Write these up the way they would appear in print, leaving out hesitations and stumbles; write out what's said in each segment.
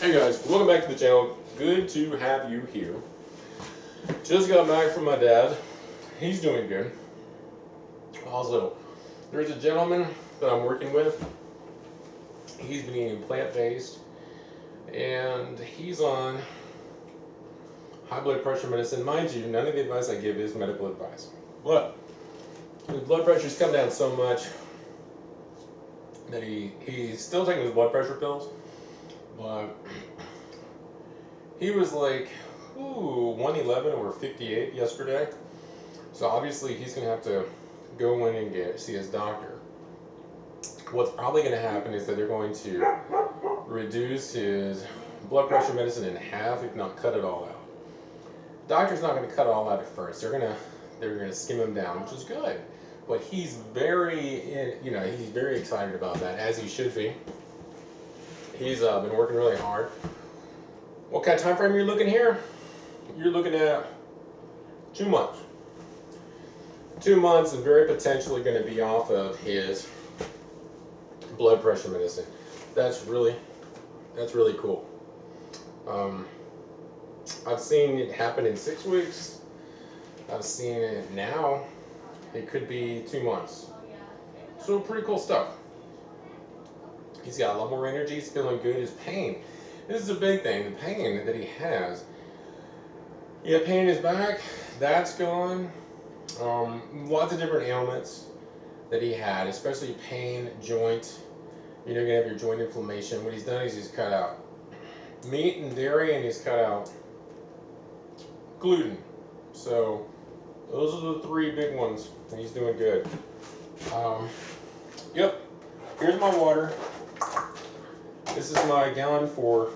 Hey guys, welcome back to the channel. Good to have you here. Just got back from my dad. He's doing good. Also, there's a gentleman that I'm working with. He's been eating plant-based, and he's on high blood pressure medicine. Mind you, none of the advice I give is medical advice. But his blood pressure's come down so much that he's still taking his blood pressure pills, but he was like, 111 over 58 yesterday. So obviously he's going to have to go in and see his doctor. What's probably going to happen is that they're going to reduce his blood pressure medicine in half, if not cut it all out. Doctor's not going to cut it all out at first. They're going to skim him down, which is good. But he's he's very excited about that, as he should be. He's been working really hard. What kind of time frame are you looking here? You're looking at 2 months. 2 months and very potentially going to be off of his blood pressure medicine. That's really cool. I've seen it happen in 6 weeks. I've seen it now. It could be 2 months. So pretty cool stuff. He's got a lot more energy. He's feeling good. His pain. This is a big thing. The pain that he has. He had pain in his back. That's gone. Lots of different ailments that he had, especially pain, joint. You're going to have your joint inflammation. What he's done is he's cut out meat and dairy, and he's cut out gluten. So those are the 3 big ones, and he's doing good. Yep. Here's my water. This is my gallon for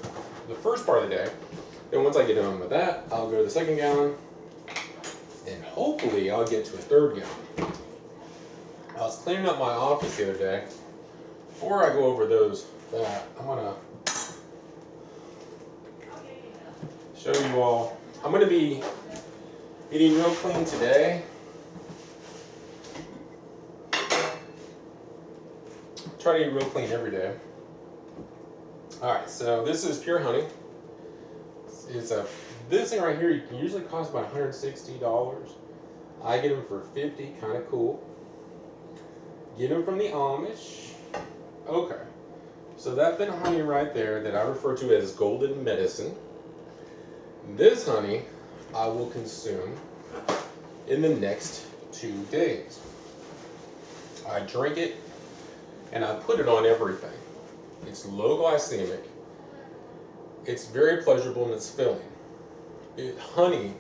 the first part of the day. Then once I get done with that, I'll go to the second gallon, and hopefully I'll get to a 3rd gallon. I was cleaning up my office the other day. Before I go over I'm gonna show you all. I'm gonna be eating real clean today. Try to eat real clean every day. Alright, so this is pure honey. This thing right here can usually cost about $160. I get them for $50, kind of cool. Get them from the Amish. Okay, so that bit of honey right there that I refer to as golden medicine. This honey I will consume in the next 2 days. I drink it and I put it on everything. It's low glycemic. It's very pleasurable and it's filling. Honey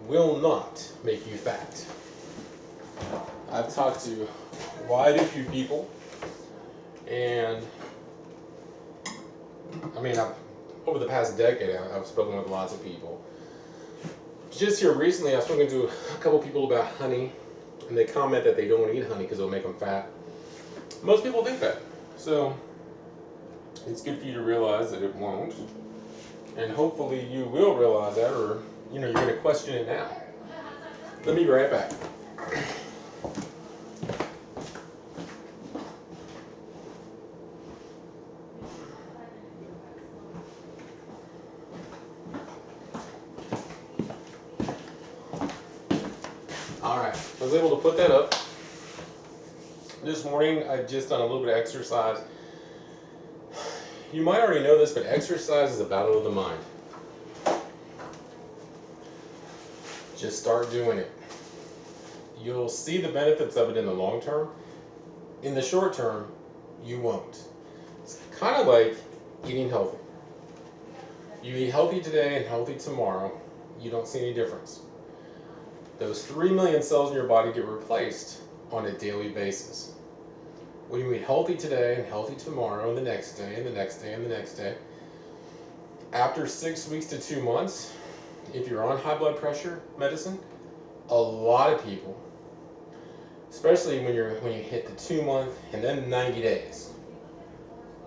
will not make you fat. I've talked to quite a few people, and over the past decade, I've spoken with lots of people. Just here recently, I've spoken to a couple people about honey, and they comment that they don't want to eat honey because it'll make them fat. Most people think that. So it's good for you to realize that it won't. And hopefully you will realize that, or you're going to question it now. Let me be right back. Alright, I was able to put that up. This morning I've just done a little bit of exercise. You might already know this, but exercise is a battle of the mind. Just start doing it. You'll see the benefits of it in the long term. In the short term, you won't. It's kind of like eating healthy. You eat healthy today and healthy tomorrow, you don't see any difference. Those 3 million cells in your body get replaced on a daily basis. When you eat healthy today and healthy tomorrow and the next day and the next day and the next day, after 6 weeks to 2 months, if you're on high blood pressure medicine, a lot of people, especially when you hit the 2 month and then 90 days,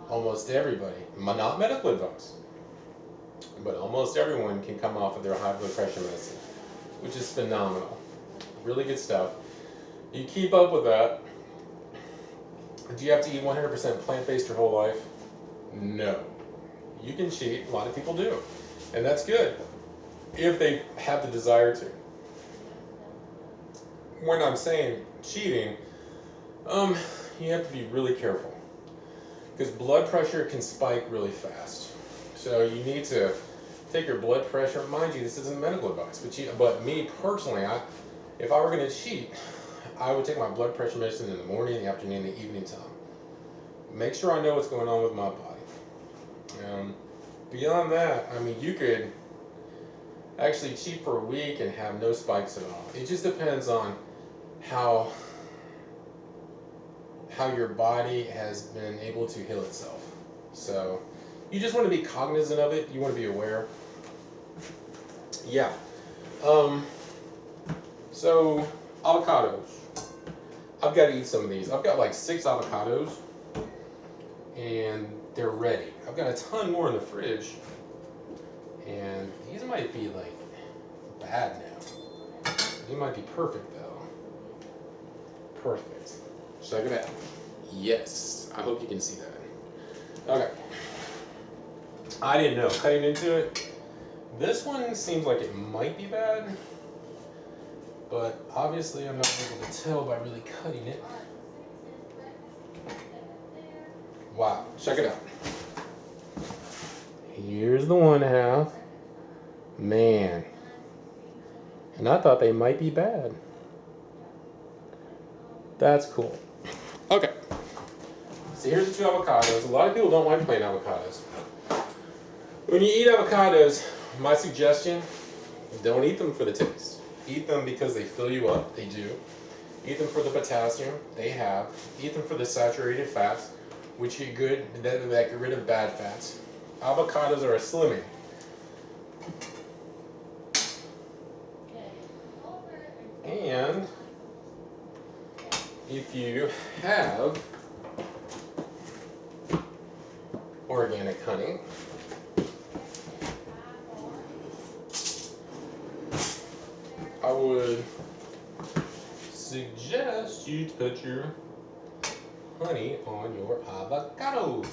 almost everybody, not medical advice, but almost everyone can come off of their high blood pressure medicine, which is phenomenal. Really good stuff. You keep up with that. Do you have to eat 100% plant-based your whole life? No. You can cheat. A lot of people do. And that's good if they have the desire to. When I'm saying cheating, you have to be really careful because blood pressure can spike really fast. So you need to take your blood pressure. Mind you, this isn't medical advice, but me personally, if I were going to cheat, I would take my blood pressure medicine in the morning, the afternoon, the evening time. Make sure I know what's going on with my body. Beyond that, I mean, you could actually cheat for a week and have no spikes at all. It just depends on how your body has been able to heal itself. So you just want to be cognizant of it. You want to be aware. Yeah. So avocados. I've got to eat some of these. I've got like 6 avocados and they're ready. I've got a ton more in the fridge and these might be like bad now. They might be perfect though. Perfect. Check it out. Yes. I hope you can see that. Okay. I didn't know. Cutting into it. This one seems like it might be bad. But obviously I'm not able to tell by really cutting it. Wow. Check it out. Here's the one half. Man. And I thought they might be bad. That's cool. Okay. So here's the 2 avocados. A lot of people don't like plain avocados. When you eat avocados, my suggestion, don't eat them for the taste. Eat them because they fill you up. They do. Eat them for the potassium. They have. Eat them for the saturated fats, which get good, that get rid of bad fats. Avocados are a slimming. And if you have organic honey, I would suggest you put your honey on your avocados.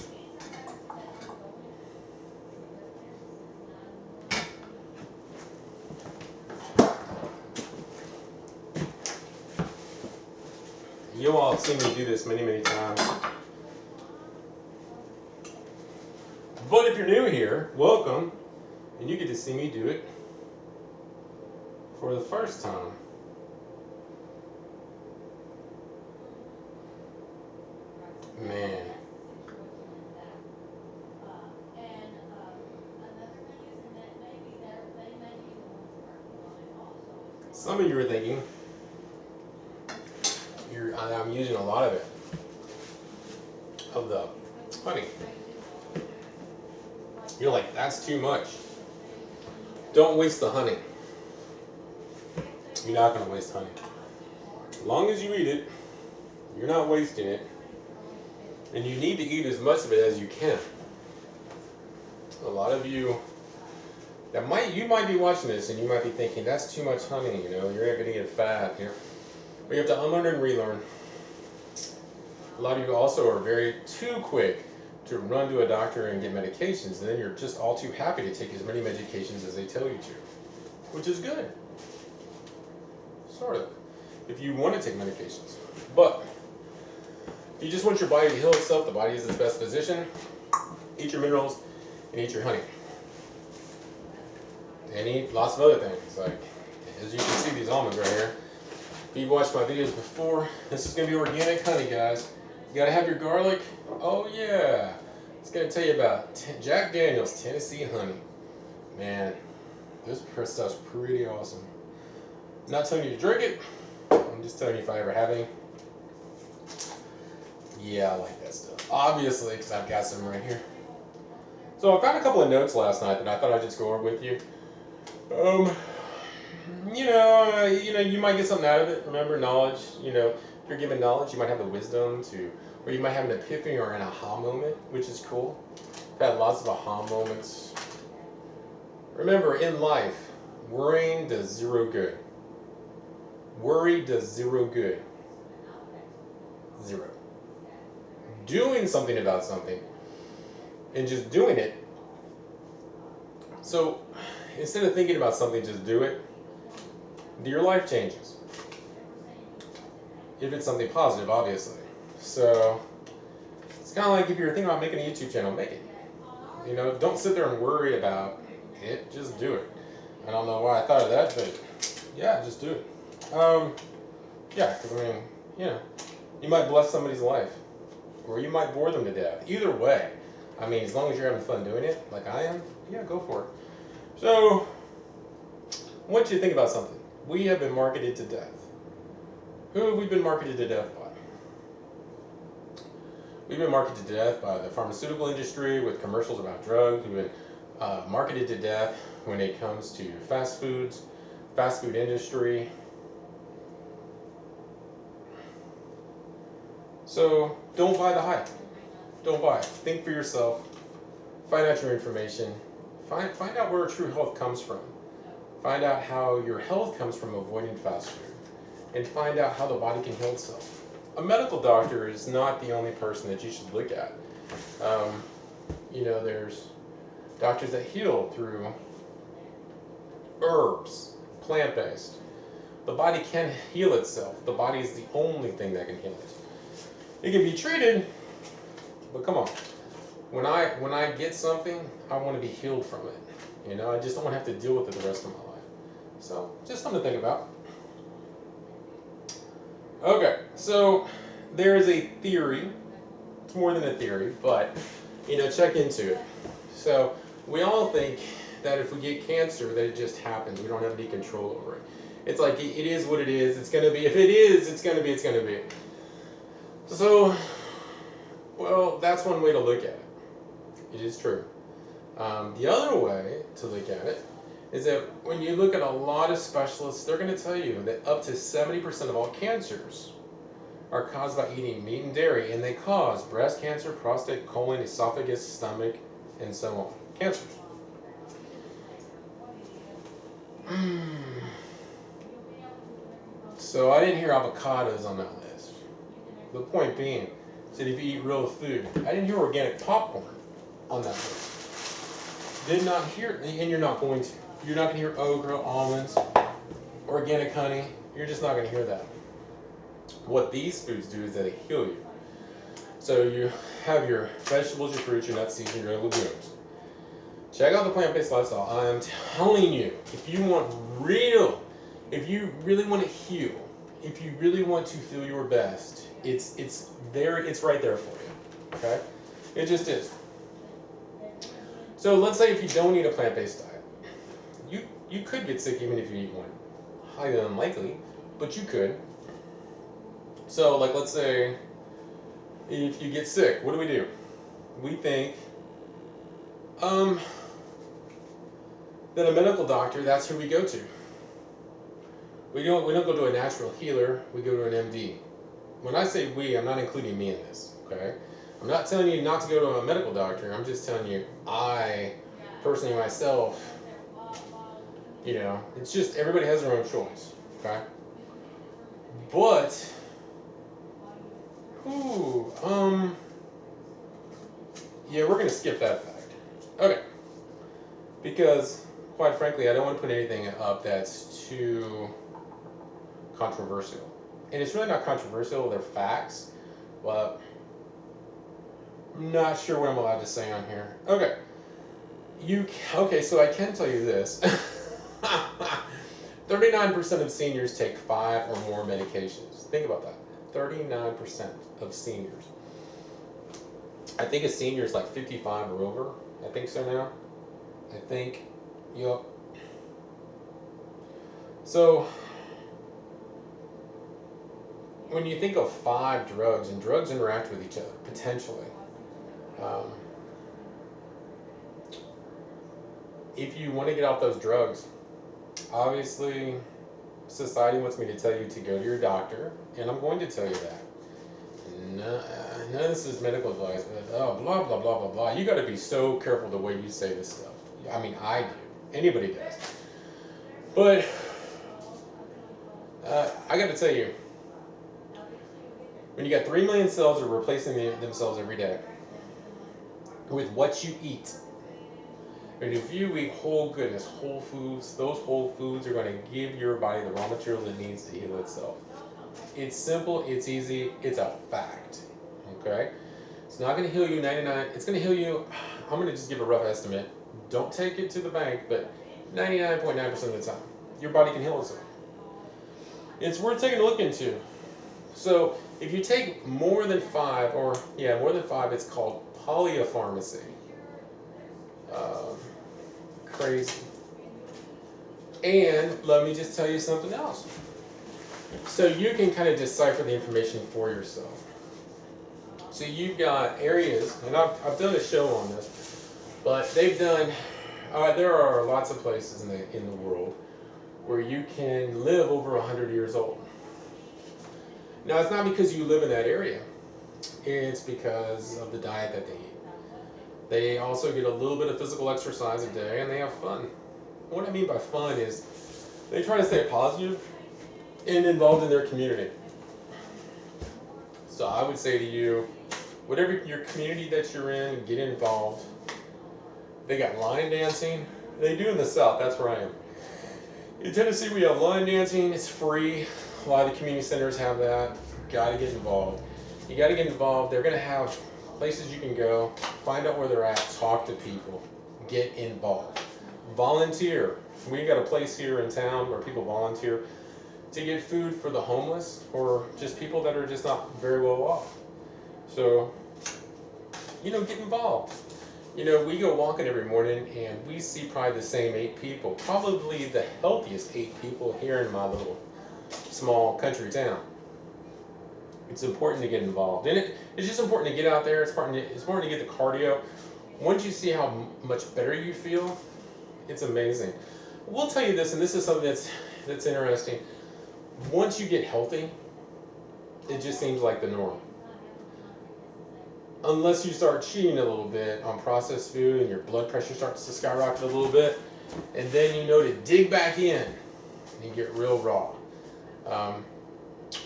You all have seen me do this many, many times. But if you're new here, welcome. And you get to see me do it for the first time. Man. Some of you are thinking, I'm using a lot of it, of the honey. You're like, that's too much. Don't waste the honey. You're not going to waste honey. As long as you eat it, you're not wasting it. And you need to eat as much of it as you can. A lot of you, you might be watching this and you might be thinking, that's too much honey, you're going to get fat here. But you have to unlearn and relearn. A lot of you also are too quick to run to a doctor and get medications, and then you're just all too happy to take as many medications as they tell you to, which is good. Sort of, if you want to take medications. But if you just want your body to heal itself, the body is its best physician. Eat your minerals and eat your honey. And eat lots of other things, like, as you can see, these almonds right here. If you've watched my videos before, this is going to be organic honey, guys. You got to have your garlic. Oh, yeah. It's going to tell you about Jack Daniel's Tennessee honey. Man, this stuff's pretty awesome. I'm not telling you to drink it. I'm just telling you if I ever have any. Yeah, I like that stuff. Obviously, because I've got some right here. So I found a couple of notes last night that I thought I'd just go over with you. You might get something out of it. Remember, knowledge. If you're given knowledge, you might have the wisdom to, or you might have an epiphany or an aha moment, which is cool. I've had lots of aha moments. Remember, in life, worrying does zero good. Worry does zero good. Zero. Doing something about something and just doing it So instead of thinking about something, just do it. Your life changes. If it's something positive, obviously. So it's kind of like if you're thinking about making a YouTube channel, make it. You know, don't sit there and worry about it. Just do it. I don't know why I thought of that, but yeah, just do it. Yeah, because I mean, you know, you might bless somebody's life, or you might bore them to death. Either way, I mean, as long as you're having fun doing it, like I am, yeah, go for it. So, I want you to think about something. We have been marketed to death. Who have we been marketed to death by? We've been marketed to death by the pharmaceutical industry with commercials about drugs. We've been marketed to death when it comes to fast food industry. So don't buy the hype. Don't buy it. Think for yourself. Find out your information. Find out where true health comes from. Find out how your health comes from avoiding fast food. And find out how the body can heal itself. A medical doctor is not the only person that you should look at. You know, there's doctors that heal through herbs, plant-based. The body can heal itself. The body is the only thing that can heal it. It can be treated, but come on. When I get something, I want to be healed from it. You know, I just don't want to have to deal with it the rest of my life. So, just something to think about. Okay, so there is a theory. It's more than a theory, but you know, check into it. So we all think that if we get cancer, that it just happens. We don't have any control over it. It's like it is what it is. It's gonna be. If it is, it's gonna be. It's gonna be. So, well, that's one way to look at it. It is true. The other way to look at it is that when you look at a lot of specialists, they're going to tell you that up to 70% of all cancers are caused by eating meat and dairy, and they cause breast cancer, prostate, colon, esophagus, stomach, and so on. Cancers. So I didn't hear avocados on that list. The point being, that if you eat real food, I didn't hear organic popcorn on that list. Did not hear, and you're not going to. You're not going to hear okra, almonds, organic honey. You're just not going to hear that. What these foods do is that they heal you. So you have your vegetables, your fruits, your nuts, seeds, and your legumes. Check out the plant-based lifestyle. I'm telling you, if you want real, if you really want to heal, if you really want to feel your best, it's right there for you. Okay? It just is. So let's say if you don't eat a plant-based diet, you could get sick even if you eat one. Highly unlikely, but you could. So like let's say if you get sick, what do? We think that a medical doctor, that's who we go to. We don't go to a natural healer, we go to an MD. When I say we, I'm not including me in this, okay? I'm not telling you not to go to a medical doctor, I'm just telling you I, personally myself, you know, it's just everybody has their own choice, okay? But, yeah, we're going to skip that fact. Okay. Because, quite frankly, I don't want to put anything up that's too controversial. And it's really not controversial, they're facts, but I'm not sure what I'm allowed to say on here. Okay. Okay, so I can tell you this. 39% of seniors take 5 or more medications. Think about that. 39% of seniors. I think a senior is like 55 or over. I think so now. I think, yep. So, when you think of 5 drugs, and drugs interact with each other, potentially. If you want to get off those drugs, obviously, society wants me to tell you to go to your doctor, and I'm going to tell you that. None of this is medical advice, but blah, blah, blah, blah, blah. You got to be so careful the way you say this stuff. I mean, I do. Anybody does. But, I got to tell you, when you got 3 million cells that are replacing themselves every day with what you eat, And if you eat whole goodness, whole foods, those whole foods are going to give your body the raw materials it needs to heal itself. It's simple, it's easy, it's a fact. Okay? It's not going to heal you 99, it's going to heal you, I'm going to just give a rough estimate. Don't take it to the bank, but 99.9% of the time, your body can heal itself. It's worth taking a look into. So, if you take more than 5, more than 5, it's called polypharmacy. Crazy. And let me just tell you something else. So you can kind of decipher the information for yourself. So you've got areas, and I've done a show on this, but they've done, there are lots of places in the world where you can live over 100 years old. Now, it's not because you live in that area. It's because of the diet that they eat. They also get a little bit of physical exercise a day, and they have fun. What I mean by fun is they try to stay positive and involved in their community. So I would say to you, whatever your community that you're in, get involved. They got line dancing. They do in the South. That's where I am. In Tennessee, we have line dancing. It's free. A lot of the community centers have that. Got to get involved. You got to get involved. They're going to have places you can go, find out where they're at, talk to people, get involved. Volunteer. We got a place here in town where people volunteer to get food for the homeless or just people that are just not very well off. So, get involved. We go walking every morning and we see probably the same 8 people, probably the healthiest 8 people here in my little small country town. It's important to get involved. And it's just important to get out there. It's important to get the cardio. Once you see how much better you feel, it's amazing. We'll tell you this, and this is something that's interesting. Once you get healthy, it just seems like the norm. Unless you start cheating a little bit on processed food and your blood pressure starts to skyrocket a little bit, and then to dig back in and get real raw.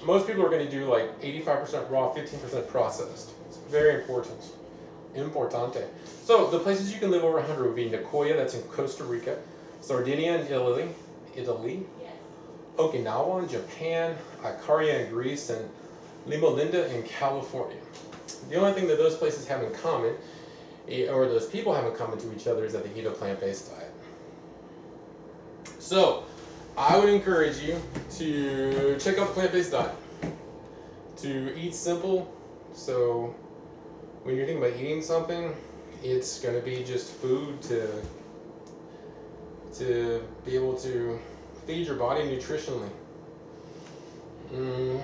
Most people are going to do like 85% raw, 15% processed. It's very important. Importante. So the places you can live over 100 would be Nicoya, that's in Costa Rica, Sardinia in Italy, Okinawa in Japan, Ikaria in Greece, and Lima Linda in California. The only thing that those places have in common, or those people have in common to each other, is that they eat a plant-based diet. So, I would encourage you to check out the plant-based diet. To eat simple, so when you're thinking about eating something, it's going to be just food to be able to feed your body nutritionally. And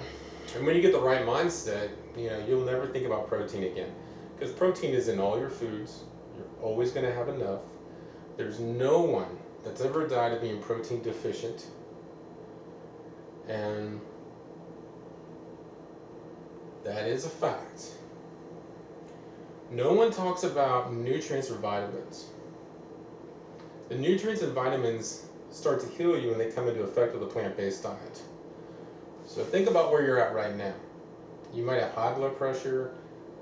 when you get the right mindset, you'll never think about protein again. Because protein is in all your foods. You're always going to have enough. There's no one that's ever died of being protein deficient. And that is a fact. No one talks about nutrients or vitamins. The nutrients and vitamins start to heal you when they come into effect with a plant-based diet. So think about where you're at right now. You might have high blood pressure,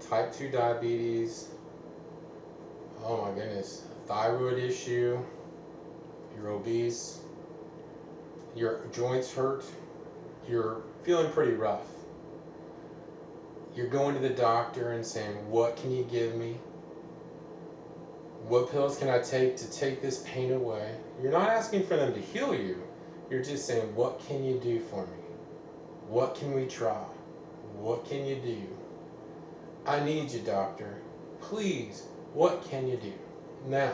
type 2 diabetes, oh my goodness, a thyroid issue, you're obese, your joints hurt, you're feeling pretty rough. You're going to the doctor and saying, what can you give me? What pills can I take to take this pain away? You're not asking for them to heal you. You're just saying, what can you do for me? What can we try? What can you do? I need you, doctor. Please, what can you do? Now,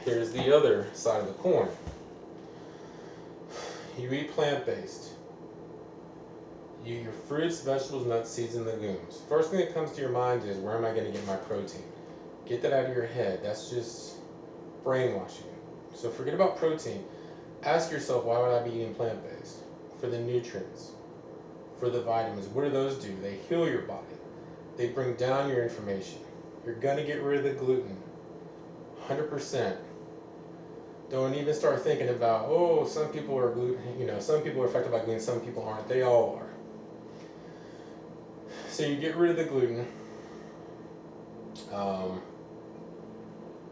here's the other side of the coin. You eat plant-based. You eat your fruits, vegetables, nuts, seeds, and legumes. First thing that comes to your mind is, where am I going to get my protein? Get that out of your head. That's just brainwashing. So forget about protein. Ask yourself, why would I be eating plant-based? For the nutrients, for the vitamins. What do those do? They heal your body. They bring down your inflammation. You're going to get rid of the gluten. 100%. Don't even start thinking about, some people are gluten, some people are affected by gluten, some people aren't. They all are. So you get rid of the gluten.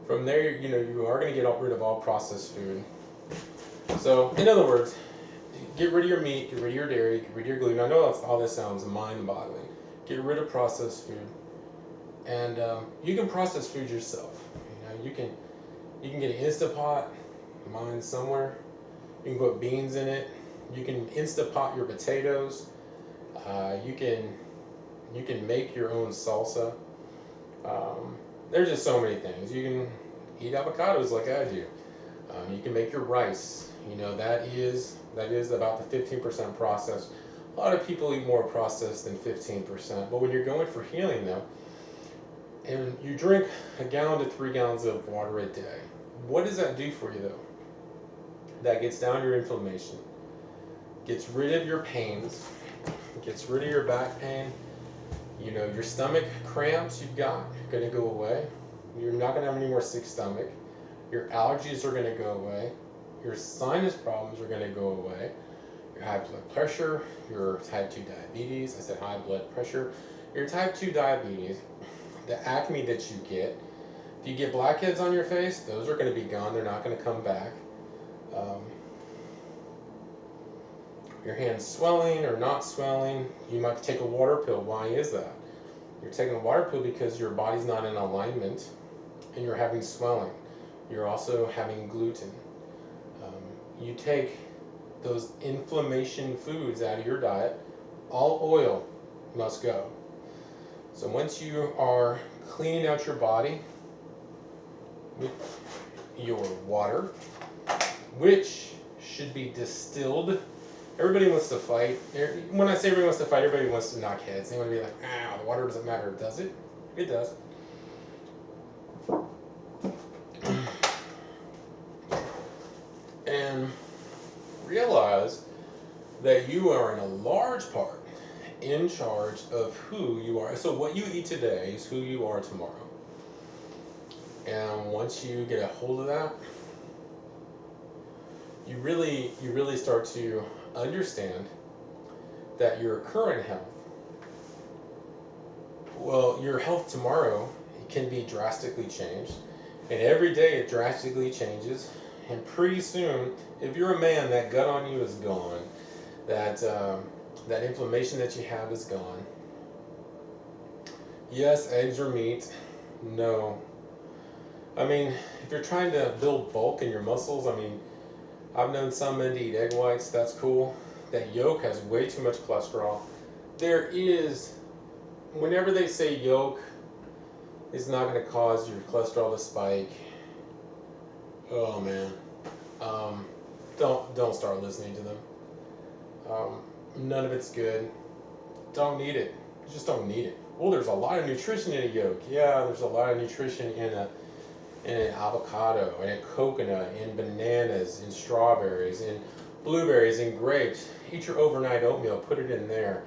From there, you are going to get rid of all processed food. So, in other words, get rid of your meat, get rid of your dairy, get rid of your gluten. I know all this sounds mind-boggling. Get rid of processed food, and you can process food yourself. You can get an Instapot, mine somewhere. You can put beans in it. You can Instapot your potatoes. You can make your own salsa. There's just so many things. You can eat avocados like I do. You can make your rice. That is about the 15% processed. A lot of people eat more processed than 15%. But when you're going for healing, though, and you drink 1 gallon to 3 gallons of water a day, what does that do for you, though? That gets down your inflammation, gets rid of your pains, gets rid of your back pain. Your stomach cramps you've got are going to go away. You're not going to have any more sick stomach. Your allergies are going to go away. Your sinus problems are going to go away. Your high blood pressure, your type 2 diabetes, I said high blood pressure, your type 2 diabetes, the acne that you get. If you get blackheads on your face, those are going to be gone. They're not going to come back. Your hands swelling or not swelling, you might take a water pill. Why is that? You're taking a water pill because your body's not in alignment and you're having swelling. You're also having gluten. You take those inflammation foods out of your diet, all oil must go. So once you are cleaning out your body with your water, which should be distilled. Everybody wants to fight. When I say everybody wants to fight, everybody wants to knock heads. They want to be like, the water doesn't matter. Does it? It does. And realize that you are in a large part in charge of who you are. So what you eat today is who you are tomorrow. And once you get a hold of that, you really start to understand that your current health, well, your health tomorrow can be drastically changed, and every day it drastically changes, and pretty soon, if you're a man, that gut on you is gone, that inflammation that you have is gone. Yes, eggs are meat. No. I mean, if you're trying to build bulk in your muscles, I've known some men to eat egg whites. That's cool. That yolk has way too much cholesterol. Whenever they say yolk is not going to cause your cholesterol to spike, oh man, don't start listening to them. None of it's good. Don't need it. You just don't need it. Well, there's a lot of nutrition in a yolk. Yeah, there's a lot of nutrition in an avocado, in a coconut, in bananas, in strawberries, in blueberries, in grapes. Eat your overnight oatmeal, put it in there.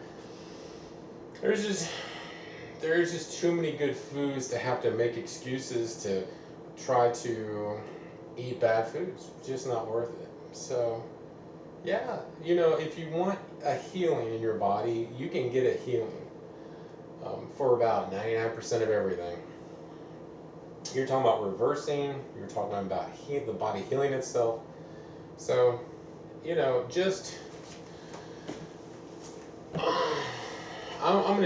There's just too many good foods to have to make excuses to try to eat bad foods. It's just not worth it. So, yeah, if you want a healing in your body, you can get a healing for about 99% of everything. You're talking about reversing, you're talking about the body healing itself. So, I want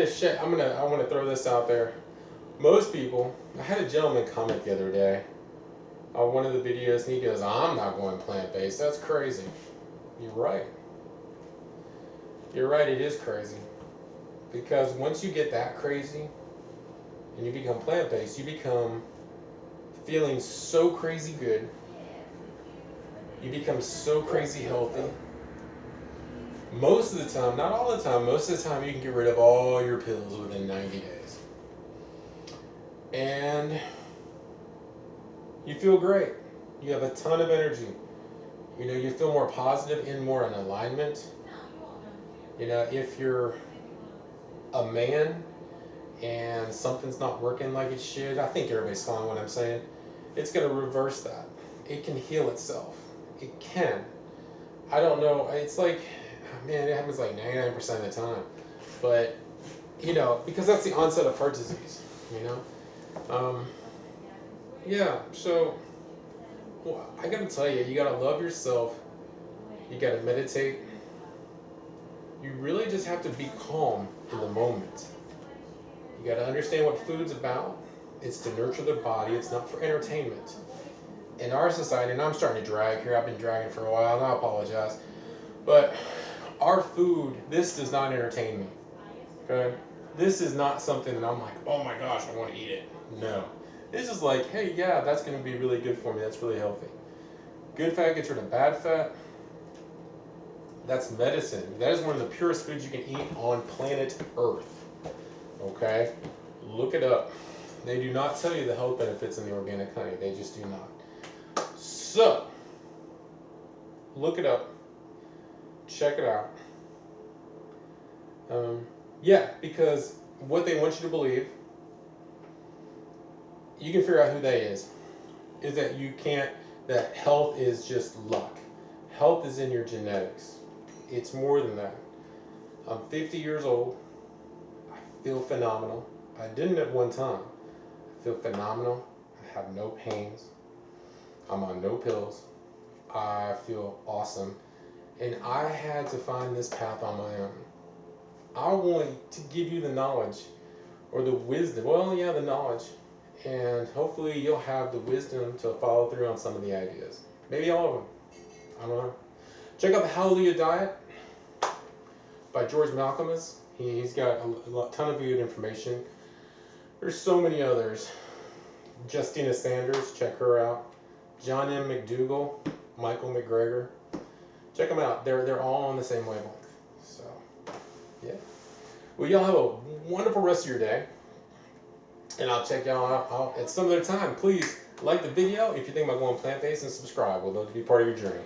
to throw this out there. Most people, I had a gentleman comment the other day on one of the videos, and he goes, I'm not going plant-based. That's crazy. You're right. You're right, it is crazy. Because once you get that crazy, and you become plant-based, you become feeling so crazy good. You become so crazy healthy. Most of the time, not all the time, most of the time you can get rid of all your pills within 90 days. And you feel great. You have a ton of energy. You feel more positive and more in alignment. If you're a man and something's not working like it should, I think everybody's following what I'm saying. It's going to reverse that. It can heal itself. It can. I don't know. It's like, man, it happens like 99% of the time. But, because that's the onset of heart disease, yeah, so well, I gotta tell you, you gotta love yourself. You gotta meditate. You really just have to be calm in the moment. You gotta understand what food's about. It's to nurture the body. It's not for entertainment. In our society, and I'm starting to drag here. I've been dragging for a while, and I apologize. But our food, this does not entertain me. Okay? This is not something that I'm like, oh my gosh, I want to eat it. No. This is like, hey, yeah, that's going to be really good for me. That's really healthy. Good fat gets rid of bad fat. That's medicine. That is one of the purest foods you can eat on planet Earth. Okay? Look it up. They do not tell you the health benefits in the organic honey. They just do not. So, look it up. Check it out. Yeah, because what they want you to believe, you can figure out who that is that you can't, that health is just luck. Health is in your genetics. It's more than that. I'm 50 years old. I feel phenomenal. I didn't at one time. I feel phenomenal. I have no pains. I'm on no pills. I feel awesome. And I had to find this path on my own. I want to give you the knowledge or the wisdom. Well, yeah, the knowledge. And hopefully you'll have the wisdom to follow through on some of the ideas. Maybe all of them. I don't know. Check out the Hallelujah Diet by George Malcolmus. He's got a ton of good information. There's so many others. Justina Sanders, check her out. John M. McDougall, Michael McGregor. Check them out. They're all on the same wavelength. So, yeah. Well, y'all have a wonderful rest of your day. And I'll check y'all out at some other time. Please like the video if you think about going plant-based and subscribe. We'd love to be part of your journey.